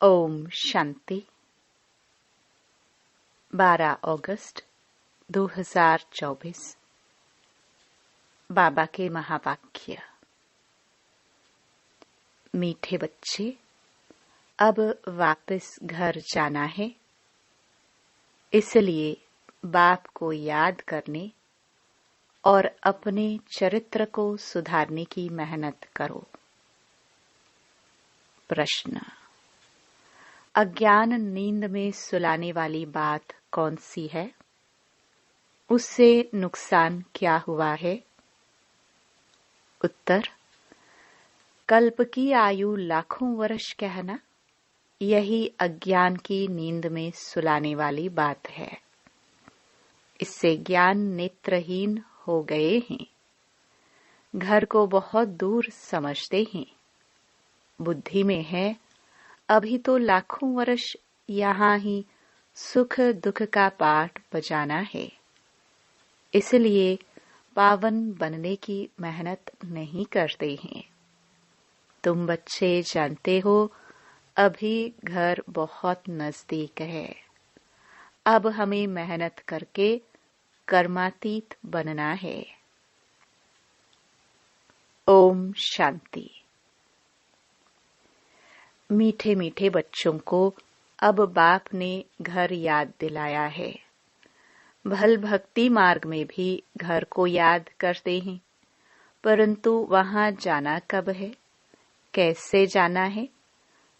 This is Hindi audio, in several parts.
ओम शांति। 12 अगस्त 2024। बाबा के महावाक्य। मीठे बच्चे, अब वापस घर जाना है, इसलिए बाप को याद करने और अपने चरित्र को सुधारने की मेहनत करो। प्रश्न: अज्ञान नींद में सुलाने वाली बात कौन सी है? उससे नुकसान क्या हुआ है? उत्तर: कल्प की आयु लाखों वर्ष कहना, यही अज्ञान की नींद में सुलाने वाली बात है। इससे ज्ञान नेत्रहीन हो गए हैं। घर को बहुत दूर समझते हैं। बुद्धि में है अभी तो लाखों वर्ष यहाँ ही सुख दुख का पाठ बजाना है, इसलिए पावन बनने की मेहनत नहीं करते हैं। तुम बच्चे जानते हो अभी घर बहुत नजदीक है। अब हमें मेहनत करके कर्मातीत बनना है। ओम शांति। मीठे मीठे बच्चों को अब बाप ने घर याद दिलाया है। भल भक्ति मार्ग में भी घर को याद करते हैं, परंतु वहां जाना कब है, कैसे जाना है,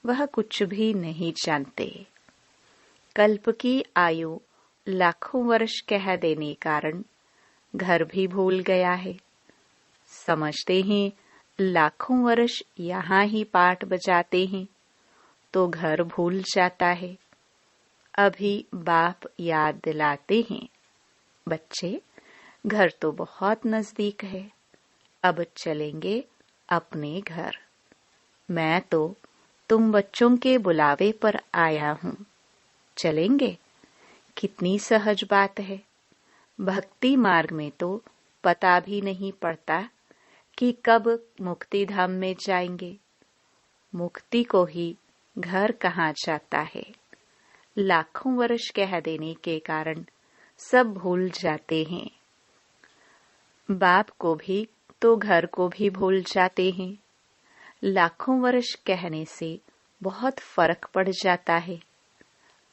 वह कुछ भी नहीं जानते। कल्प की आयु लाखों वर्ष कह देने कारण घर भी भूल गया है। समझते हैं लाखों वर्ष यहाँ ही पाठ बजाते हैं, तो घर भूल जाता है। अभी बाप याद दिलाते हैं, बच्चे घर तो बहुत नजदीक है, अब चलेंगे अपने घर। मैं तो तुम बच्चों के बुलावे पर आया हूँ, चलेंगे। कितनी सहज बात है। भक्ति मार्ग में तो पता भी नहीं पड़ता कि कब मुक्ति धाम में जाएंगे। मुक्ति को ही घर कहाँ जाता है। लाखों वर्ष कह देने के कारण सब भूल जाते हैं। बाप को भी तो घर को भी भूल जाते हैं। लाखों वर्ष कहने से बहुत फर्क पड़ जाता है।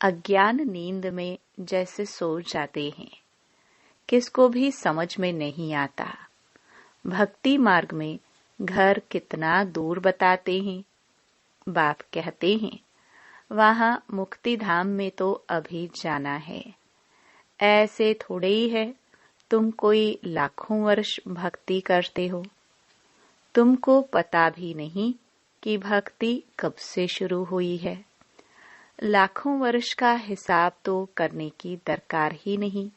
अज्ञान नींद में जैसे सो जाते हैं, किसको भी समझ में नहीं आता। भक्ति मार्ग में घर कितना दूर बताते हैं। बाप कहते हैं वहां मुक्ति धाम में तो अभी जाना है। ऐसे थोड़े ही है तुम कोई लाखों वर्ष भक्ति करते हो। तुमको पता भी नहीं कि भक्ति कब से शुरू हुई है। लाखों वर्ष का हिसाब तो करने की दरकार ही नहीं।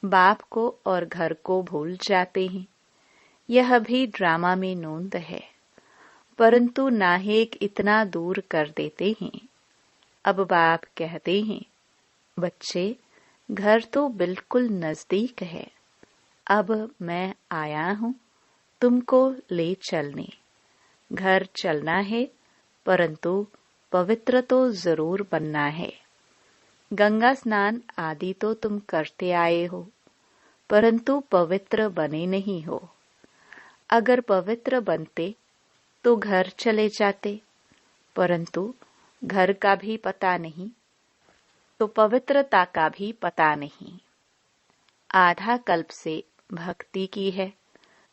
बाप को और घर को भूल जाते हैं। यह भी ड्रामा में नोंद है, परंतु नाहेक इतना दूर कर देते हैं। अब बाप कहते हैं, बच्चे घर तो बिल्कुल नजदीक है। अब मैं आया हूँ तुमको ले चलने। घर चलना है, परंतु पवित्र तो जरूर बनना है। गंगा स्नान आदि तो तुम करते आए हो, परंतु पवित्र बने नहीं हो। अगर पवित्र बनते तो घर चले जाते, परंतु घर का भी पता नहीं, तो पवित्रता का भी पता नहीं। आधा कल्प से भक्ति की है,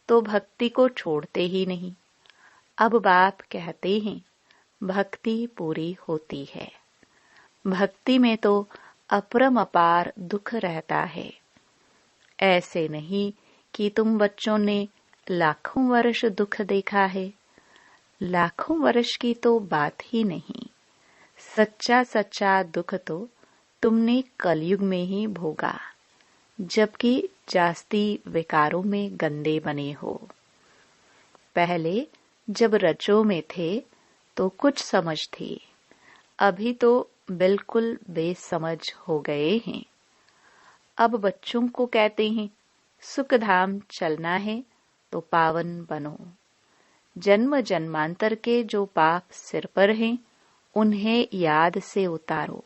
तो भक्ति को छोड़ते ही नहीं। अब बाप कहते हैं भक्ति पूरी होती है। भक्ति में तो अपरंपार दुख रहता है। ऐसे नहीं कि तुम बच्चों ने लाखों वर्ष दुख देखा है। लाखों वर्ष की तो बात ही नहीं। सच्चा सच्चा दुख तो तुमने कलयुग में ही भोगा, जबकि जास्ती विकारों में गंदे बने हो। पहले जब रजों में थे तो कुछ समझ थी, अभी तो बिल्कुल बेसमझ हो गए हैं। अब बच्चों को कहते हैं सुखधाम चलना है तो पावन बनो। जन्म जन्मांतर के जो पाप सिर पर हैं उन्हें याद से उतारो।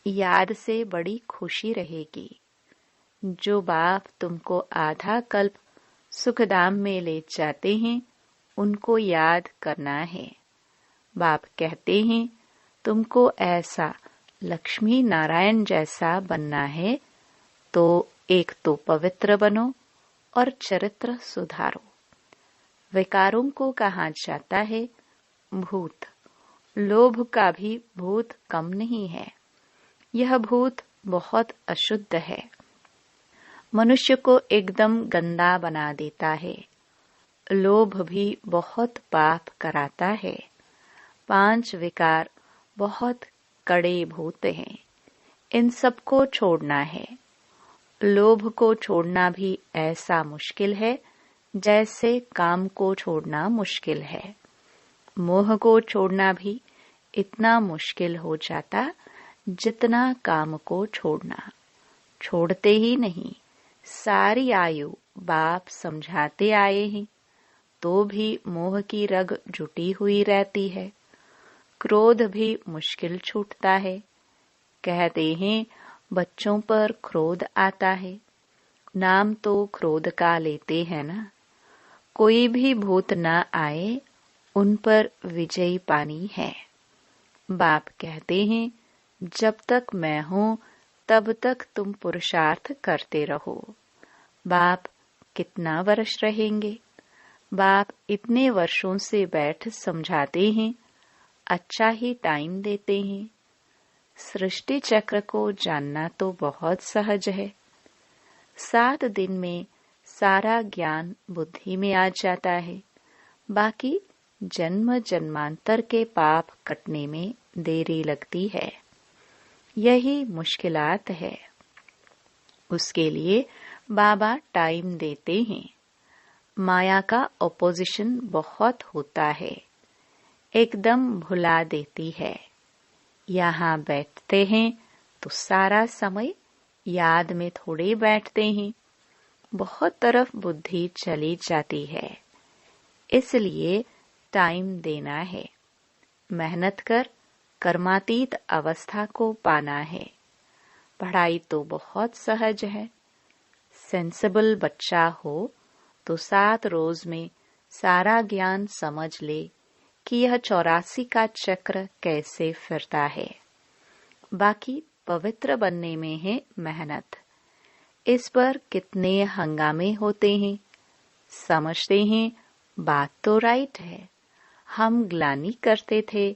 याद से बड़ी खुशी रहेगी। जो बाप तुमको आधा कल्प सुखधाम में ले जाते हैं, उनको याद करना है। बाप कहते हैं तुमको ऐसा लक्ष्मी नारायण जैसा बनना है, तो एक तो पवित्र बनो और चरित्र सुधारो। विकारों को कहा जाता है भूत। लोभ का भी भूत कम नहीं है। यह भूत बहुत अशुद्ध है, मनुष्य को एकदम गंदा बना देता है। लोभ भी बहुत पाप कराता है। 5 विकार बहुत कड़े भूत हैं। इन सबको छोड़ना है। लोभ को छोड़ना भी ऐसा मुश्किल है जैसे काम को छोड़ना मुश्किल है। मोह को छोड़ना भी इतना मुश्किल हो जाता जितना काम को छोड़ना। छोड़ते ही नहीं, सारी आयु बाप समझाते आए हैं, तो भी मोह की रग जुटी हुई रहती है। क्रोध भी मुश्किल छूटता है। कहते हैं बच्चों पर क्रोध आता है। नाम तो क्रोध का लेते हैं ना। कोई भी भूत न आए, उन पर विजयी पानी है। बाप कहते हैं जब तक मैं हूँ तब तक तुम पुरुषार्थ करते रहो। बाप कितना वर्ष रहेंगे? बाप इतने वर्षों से बैठ समझाते हैं, अच्छा ही टाइम देते हैं। सृष्टि चक्र को जानना तो बहुत सहज है। 7 दिन में सारा ज्ञान बुद्धि में आ जाता है। बाकी जन्म जन्मांतर के पाप कटने में देरी लगती है। यही मुश्किलात है। उसके लिए बाबा टाइम देते हैं। माया का ऑपोजिशन बहुत होता है, एकदम भुला देती है। यहाँ बैठते हैं तो सारा समय याद में थोड़े बैठते हैं, बहुत तरफ बुद्धि चली जाती है। इसलिए टाइम देना है। मेहनत कर कर्मातीत अवस्था को पाना है। पढ़ाई तो बहुत सहज है। सेंसिबल बच्चा हो तो 7 रोज में सारा ज्ञान समझ ले कि यह 84 का चक्र कैसे फिरता है। बाकी पवित्र बनने में है मेहनत। इस पर कितने हंगामे होते हैं। समझते हैं बात तो राइट है। हम ग्लानि करते थे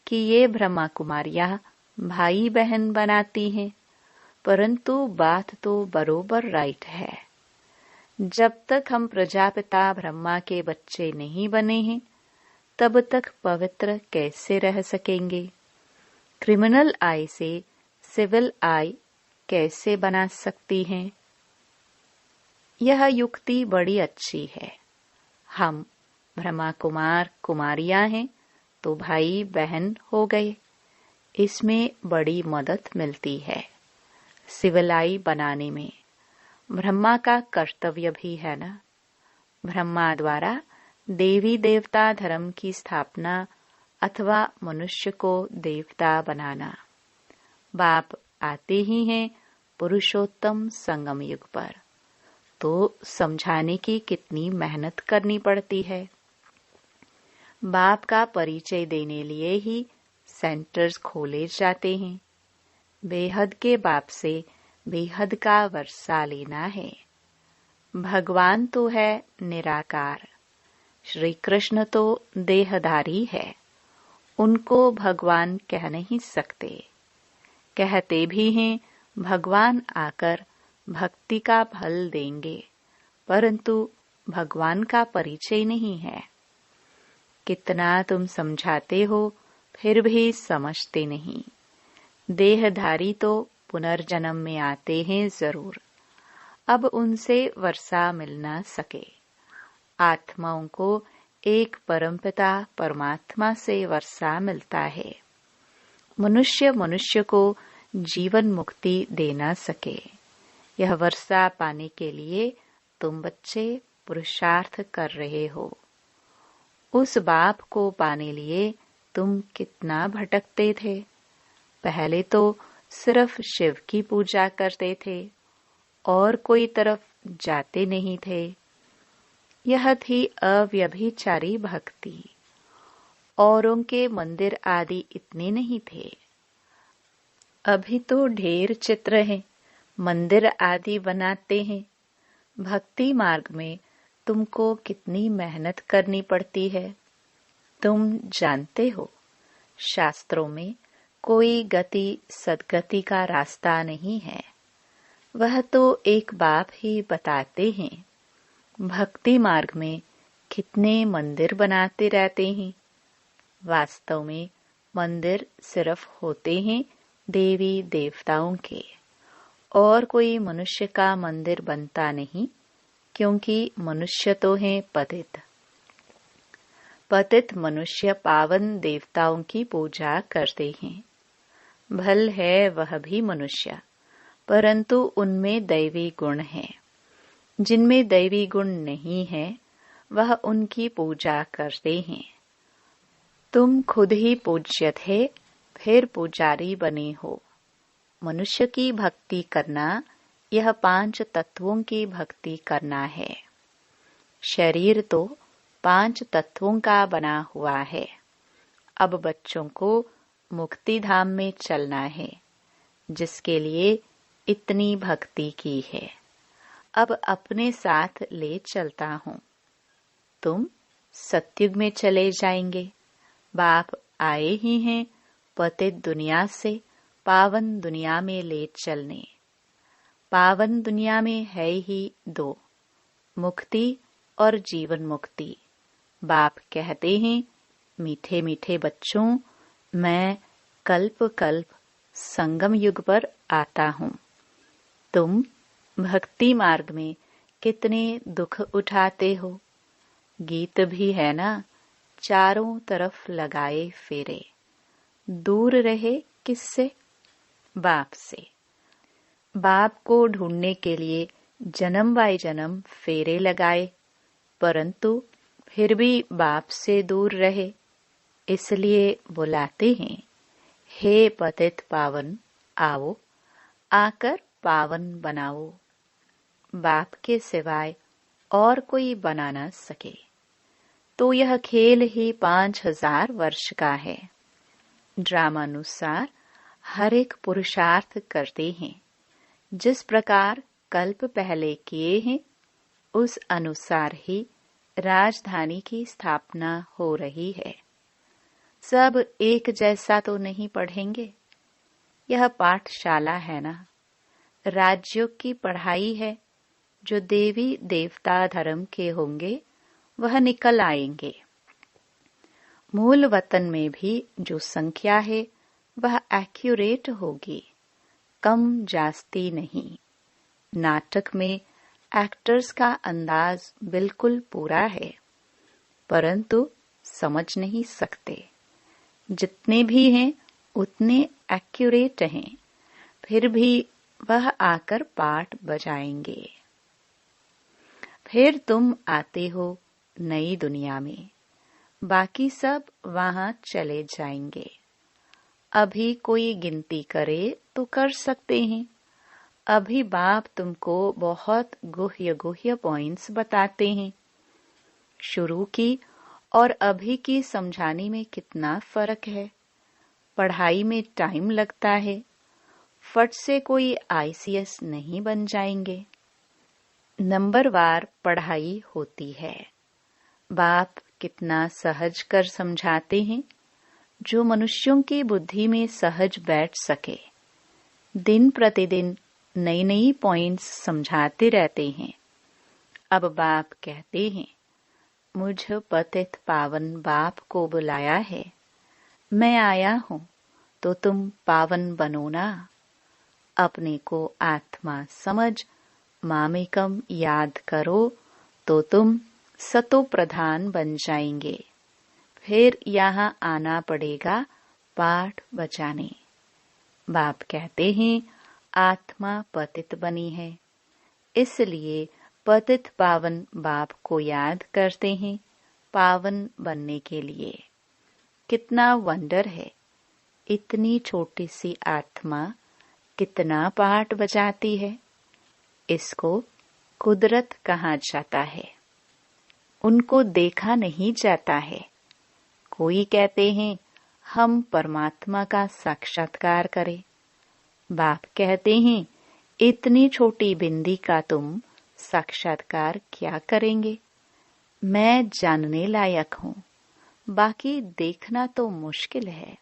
कि ये ब्रह्मा कुमारियां भाई बहन बनाती हैं, परंतु बात तो बरोबर राइट है। जब तक हम प्रजापिता ब्रह्मा के बच्चे नहीं बने हैं, तब तक पवित्र कैसे रह सकेंगे? क्रिमिनल आई से सिविल आई कैसे बना सकती हैं? यह युक्ति बड़ी अच्छी है। हम ब्रह्मा कुमार कुमारियां हैं तो भाई बहन हो गए। इसमें बड़ी मदद मिलती है। सिविलाई बनाने में ब्रह्मा का कर्तव्य भी है ना। ब्रह्मा द्वारा देवी देवता धर्म की स्थापना अथवा मनुष्य को देवता बनाना। बाप आते ही हैं पुरुषोत्तम संगम युग पर, तो समझाने की कितनी मेहनत करनी पड़ती है। बाप का परिचय देने लिए ही सेंटर्स खोले जाते हैं। बेहद के बाप से बेहद का वर्षा लेना है। भगवान तो है निराकार। श्री कृष्ण तो देहधारी है। उनको भगवान कह नहीं सकते। कहते भी हैं भगवान आकर भक्ति का फल देंगे, परंतु भगवान का परिचय नहीं है। कितना तुम समझाते हो, फिर भी समझते नहीं। देहधारी तो पुनर्जन्म में आते हैं जरूर। अब उनसे वर्षा मिल न सके। आत्माओं को एक परमपिता परमात्मा से वर्षा मिलता है। मनुष्य को जीवन मुक्ति दे न सके। यह वर्षा पाने के लिए तुम बच्चे पुरुषार्थ कर रहे हो। उस बाप को पाने लिए तुम कितना भटकते थे। पहले तो सिर्फ शिव की पूजा करते थे और कोई तरफ जाते नहीं थे। यह थी अव्यभिचारी भक्ति। औरों के मंदिर आदि इतने नहीं थे। अभी तो ढेर चित्र हैं, मंदिर आदि बनाते हैं। भक्ति मार्ग में तुमको कितनी मेहनत करनी पड़ती है। तुम जानते हो, शास्त्रों में कोई गति सद्गति का रास्ता नहीं है। वह तो एक बाप ही बताते हैं। भक्ति मार्ग में कितने मंदिर बनाते रहते हैं। वास्तव में मंदिर सिर्फ होते हैं देवी देवताओं के, और कोई मनुष्य का मंदिर बनता नहीं, क्योंकि मनुष्य तो हैं पतित। पतित मनुष्य पावन देवताओं की पूजा करते हैं। भल है वह भी मनुष्य, परंतु उनमें दैवी गुण है। जिनमें दैवी गुण नहीं है, वह उनकी पूजा करते हैं। तुम खुद ही पूज्य थे, फिर पुजारी बने हो। मनुष्य की भक्ति करना, यह 5 तत्वों की भक्ति करना है। शरीर तो 5 तत्वों का बना हुआ है। अब बच्चों को मुक्ति धाम में चलना है, जिसके लिए इतनी भक्ति की है। अब अपने साथ ले चलता हूँ। तुम सतयुग में चले जाएंगे। बाप आए ही हैं पतित दुनिया से पावन दुनिया में ले चलने। पावन दुनिया में है ही 2, मुक्ति और जीवन मुक्ति। बाप कहते हैं, मीठे मीठे बच्चों, मैं कल्प कल्प संगम युग पर आता हूँ। तुम भक्ति मार्ग में कितने दुख उठाते हो। गीत भी है ना, चारों तरफ लगाए फेरे। दूर रहे किससे? बाप से। बाप को ढूंढने के लिए जन्म बाय जन्म फेरे लगाए, परंतु फिर भी बाप से दूर रहे। इसलिए बुलाते हैं, हे पतित पावन, आओ, आकर पावन बनाओ। बाप के सिवाय और कोई बना न सके। तो यह खेल ही 5000 वर्ष का है। ड्रामानुसार हर एक पुरुषार्थ करते हैं। जिस प्रकार कल्प पहले किए हैं, उस अनुसार ही राजधानी की स्थापना हो रही है। सब एक जैसा तो नहीं पढ़ेंगे। यह पाठशाला है ना, राजयोग की पढ़ाई है। जो देवी देवता धर्म के होंगे, वह निकल आएंगे। मूल वतन में भी जो संख्या है, वह एक्यूरेट होगी, कम जास्ती नहीं। नाटक में एक्टर्स का अंदाज बिल्कुल पूरा है, परंतु समझ नहीं सकते। जितने भी हैं उतने एक्यूरेट हैं, फिर भी वह आकर पाठ बजाएंगे। फिर तुम आते हो नई दुनिया में, बाकी सब वहां चले जाएंगे। अभी कोई गिनती करे तो कर सकते हैं। अभी बाप तुमको बहुत गुह्य गुह्य पॉइंट्स बताते हैं। शुरू की और अभी की समझाने में कितना फर्क है। पढ़ाई में टाइम लगता है। फट से कोई ICS नहीं बन जाएंगे। नंबरवार पढ़ाई होती है। बाप कितना सहज कर समझाते हैं, जो मनुष्यों की बुद्धि में सहज बैठ सके। दिन प्रतिदिन नई नई पॉइंट्स समझाते रहते हैं। अब बाप कहते हैं, मुझ पतित पावन बाप को बुलाया है। मैं आया हूँ तो तुम पावन बनो ना। अपने को आत्मा समझ मामेकम याद करो तो तुम सतो प्रधान बन जाएंगे। फिर यहाँ आना पड़ेगा पाठ बचाने। बाप कहते हैं, आत्मा पतित बनी है, इसलिए पतित पावन बाप को याद करते हैं पावन बनने के लिए। कितना वंडर है, इतनी छोटी सी आत्मा कितना पार्ट बजाती है। इसको कुदरत कहा जाता है। उनको देखा नहीं जाता है। कोई कहते हैं हम परमात्मा का साक्षात्कार करें। बाप कहते हैं इतनी छोटी बिंदी का तुम साक्षात्कार क्या करेंगे। मैं जानने लायक हूँ, बाकी देखना तो मुश्किल है।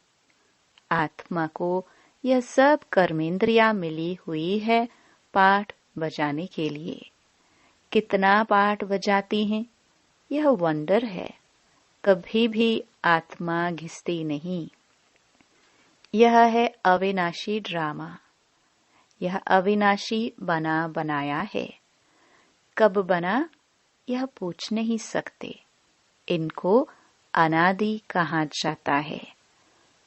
आत्मा को यह सब कर्मेंद्रियां मिली हुई है पाठ बजाने के लिए। कितना पाठ बजाती हैं, यह वंडर है। कभी भी आत्मा घिसती नहीं। यह है अविनाशी ड्रामा। यह अविनाशी बना बनाया है। कब बना यह पूछ नहीं सकते। इनको अनादि कहा जाता है।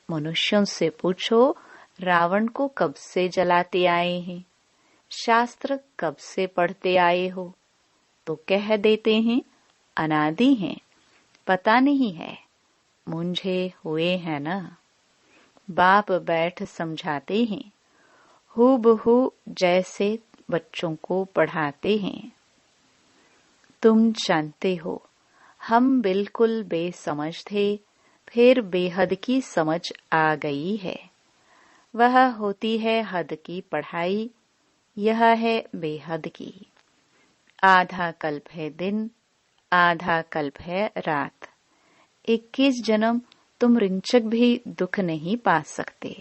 मनुष्यों से पूछो रावण को कब से जलाते आए हैं, शास्त्र कब से पढ़ते आए हो, तो कह देते हैं अनादि हैं, पता नहीं है, मुंझे हुए हैं ना। बाप बैठ समझाते हैं, हूबहू जैसे बच्चों को पढ़ाते हैं। तुम जानते हो हम बिल्कुल बेसमझ थे, फिर बेहद की समझ आ गई है। वह होती है हद की पढ़ाई, यह है बेहद की। आधा कल्प है दिन, आधा कल्प है रात। 21 जन्म तुम रिंचक भी दुख नहीं पा सकते।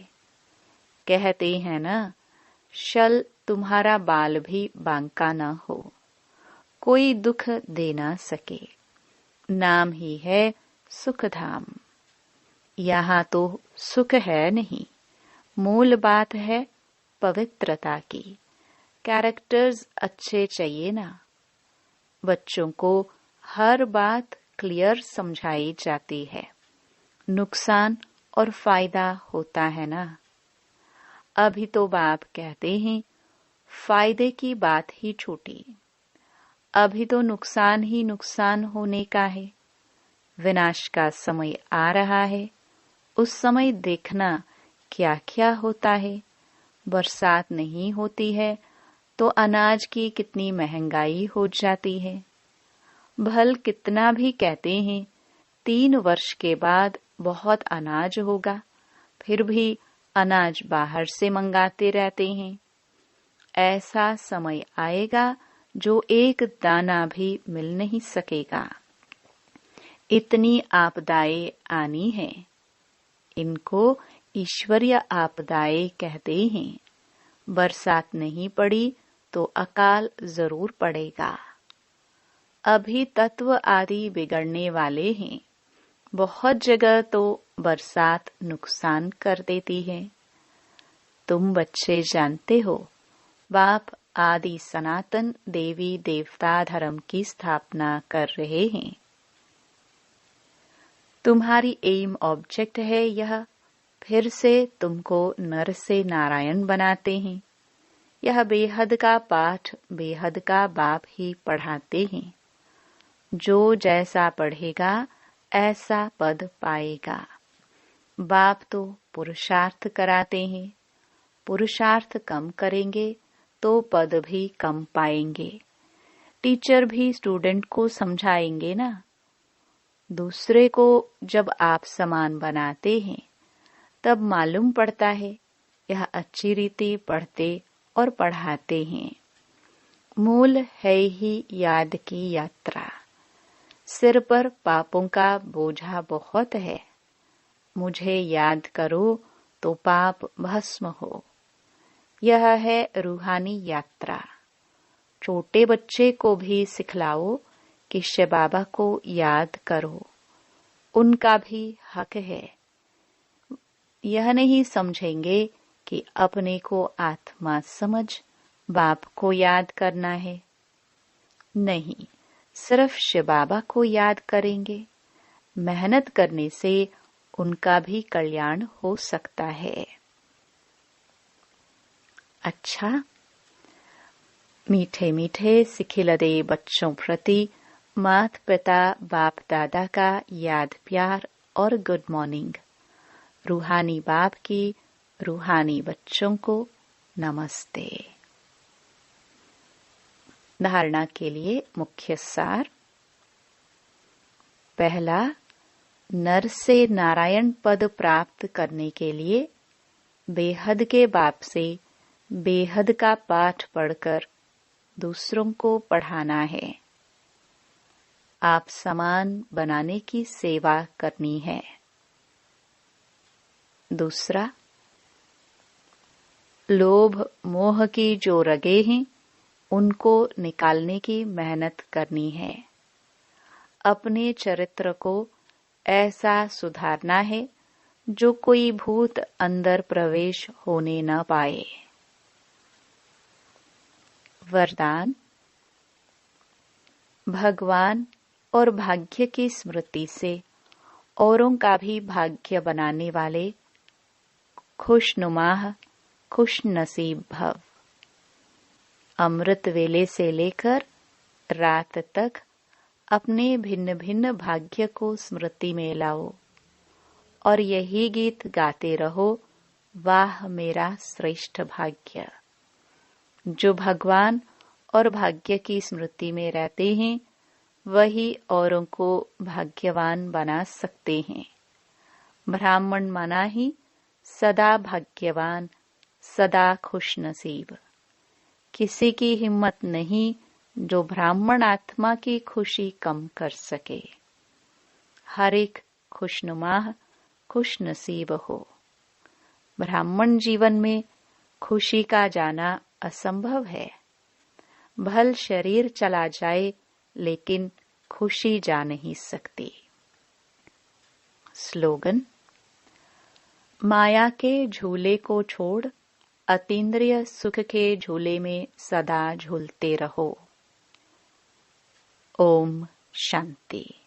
कहते हैं ना, शल तुम्हारा बाल भी बांका न हो, कोई दुख दे ना सके। नाम ही है सुखधाम। यहाँ तो सुख है नहीं, मूल बात है पवित्रता की। कैरेक्टर्स अच्छे चाहिए ना। बच्चों को हर बात क्लियर समझाई जाती है। नुकसान और फायदा होता है ना। अभी तो बाप कहते हैं फायदे की बात ही छूटी। अभी तो नुकसान ही नुकसान होने का है। विनाश का समय आ रहा है। उस समय देखना क्या क्या होता है। बरसात नहीं होती है तो अनाज की कितनी महंगाई हो जाती है। भल कितना भी कहते हैं 3 वर्ष के बाद बहुत अनाज होगा, फिर भी अनाज बाहर से मंगाते रहते हैं। ऐसा समय आएगा जो एक दाना भी मिल नहीं सकेगा। इतनी आपदाएं आनी हैं। इनको ईश्वरीय आपदाएं कहते हैं। बरसात नहीं पड़ी तो अकाल जरूर पड़ेगा। अभी तत्व आदि बिगड़ने वाले हैं। बहुत जगह तो बरसात नुकसान कर देती है। तुम बच्चे जानते हो, बाप आदि सनातन देवी देवता धर्म की स्थापना कर रहे हैं। तुम्हारी एम ऑब्जेक्ट है यह। फिर से तुमको नर से नारायण बनाते हैं। यह बेहद का पाठ बेहद का बाप ही पढ़ाते हैं। जो जैसा पढ़ेगा ऐसा पद पाएगा। बाप तो पुरुषार्थ कराते हैं। पुरुषार्थ कम करेंगे तो पद भी कम पाएंगे। टीचर भी स्टूडेंट को समझाएंगे ना। दूसरे को जब आप समान बनाते हैं तब मालूम पड़ता है यह अच्छी रीति पढ़ते और पढ़ाते हैं। मूल है ही याद की यात्रा। सिर पर पापों का बोझा बहुत है। मुझे याद करो तो पाप भस्म हो। यह है रूहानी यात्रा। छोटे बच्चे को भी सिखलाओ कि शिव बाबा को याद करो। उनका भी हक है। यह नहीं समझेंगे कि अपने को आत्मा समझ बाप को याद करना है। नहीं, सिर्फ शिव बाबा को याद करेंगे। मेहनत करने से उनका भी कल्याण हो सकता है। अच्छा, मीठे मीठे सिखिलदे बच्चों प्रति माता पिता बाप दादा का याद प्यार और गुड मॉर्निंग। रूहानी बाप की रूहानी बच्चों को नमस्ते। धारणा के लिए मुख्य सार। पहला, नर से नारायण पद प्राप्त करने के लिए बेहद के बाप से बेहद का पाठ पढ़कर दूसरों को पढ़ाना है। आप समान बनाने की सेवा करनी है। दूसरा, लोभ मोह की जो रगे हैं उनको निकालने की मेहनत करनी है। अपने चरित्र को ऐसा सुधारना है जो कोई भूत अंदर प्रवेश होने न पाए। वरदान। भगवान और भाग्य की स्मृति से औरों का भी भाग्य बनाने वाले खुशनुमाह खुश नसीब भव। अमृत वेले से लेकर रात तक अपने भिन्न भिन्न भाग्य को स्मृति में लाओ और यही गीत गाते रहो, वाह मेरा श्रेष्ठ भाग्य। जो भगवान और भाग्य की स्मृति में रहते हैं वही औरों को भाग्यवान बना सकते हैं। ब्राह्मण माना ही सदा भाग्यवान, सदा खुश नसीब। किसी की हिम्मत नहीं जो ब्राह्मण आत्मा की खुशी कम कर सके। हर एक खुशनुमाह खुश नसीब हो। ब्राह्मण जीवन में खुशी का जाना असंभव है। भल शरीर चला जाए लेकिन खुशी जा नहीं सकती। स्लोगन। माया के झूले को छोड़ अतीन्द्रिय सुख के झूले में सदा झूलते रहो। ओम शांति।